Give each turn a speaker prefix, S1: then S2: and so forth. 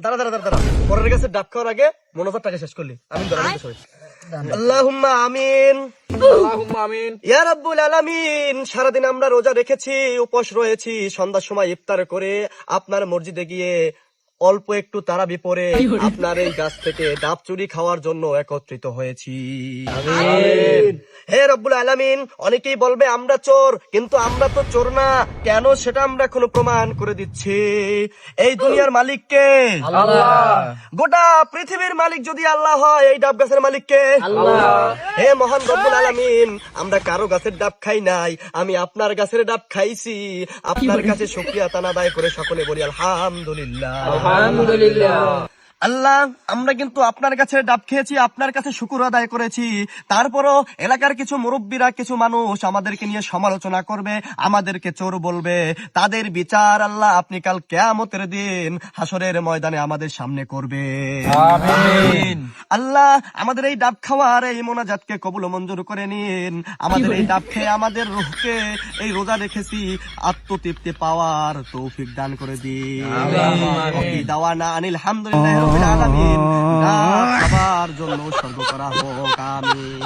S1: দাঁড়া দাঁড়া দাঁড়া দাঁড়া, পরের কাছে ডাব খাওয়ার আগে মনোজার টাকা শেষ করলি। আমি আল্লাহুম্মা আমিন,
S2: আল্লাহুম্মা আমিন।
S1: ইয়া রাব্বুল আলামিন। সারাদিন আমরা রোজা রেখেছি, উপোস রয়েছি, সন্ধ্যার সময় ইফতার করে আপনার মসজিদে গিয়ে অল্প একটু তারাবি পরে আপনার এই গাছ থেকে ডাব চুরি খাওয়ার জন্য একত্রিত হয়েছি। হে রব্বুল আলামিন, অনেকেই বলবে আমরা চোর, কিন্তু আমরা তো চোর না। কেন সেটা আমরা এখন প্রমাণ করে দিচ্ছি। এই দুনিয়ার মালিক কে?
S2: আল্লাহ।
S1: গোটা পৃথিবীর মালিক যদি আল্লাহ হয়, এই ডাব গাছের মালিক কে?
S2: আল্লাহ।
S1: হে মহান রব্বুল আলামিন, আমরা কারো গাছের ডাব খাই নাই, আমি আপনার গাছের ডাব খাইছি। আপনার কাছে শুকরিয়া তান আদায় করে সকলে বলি আলহামদুলিল্লাহ।
S2: আলহামদুলিল্লাহ।
S1: আল্লাহ, আমরা কিন্তু আপনার কাছে ডাব খেয়েছি, আপনার কাছে শুকর আদায় করেছি। তারপরও এলাকার কিছু মুরব্বীরা, কিছু মানুষ আমাদেরকে নিয়ে সমালোচনা করবে, আমাদেরকে চোর বলবে। তাদের বিচার আল্লাহ আপনি কাল কিয়ামতের দিন হাসরের ময়দানে আমাদের সামনে করবে।
S2: আমিন।
S1: আল্লাহ, আমাদের এই ডাব খাওয়ার এই মোনাজাতকে কবুল ও মঞ্জুর করে নিন। আমাদের এই ডাব খেয়ে আমাদের রূহকে এই রোজা রেখেছি আত্মতৃপ্তি পাওয়ার তৌফিক দান করে দিন।
S2: আমিন।
S1: দাওয়ানা আনিল হামদুলিল্লাহি রাব্বিল আলামিন। ডাব খাবার জন্য উৎসর্গ করা হোক। আমিন।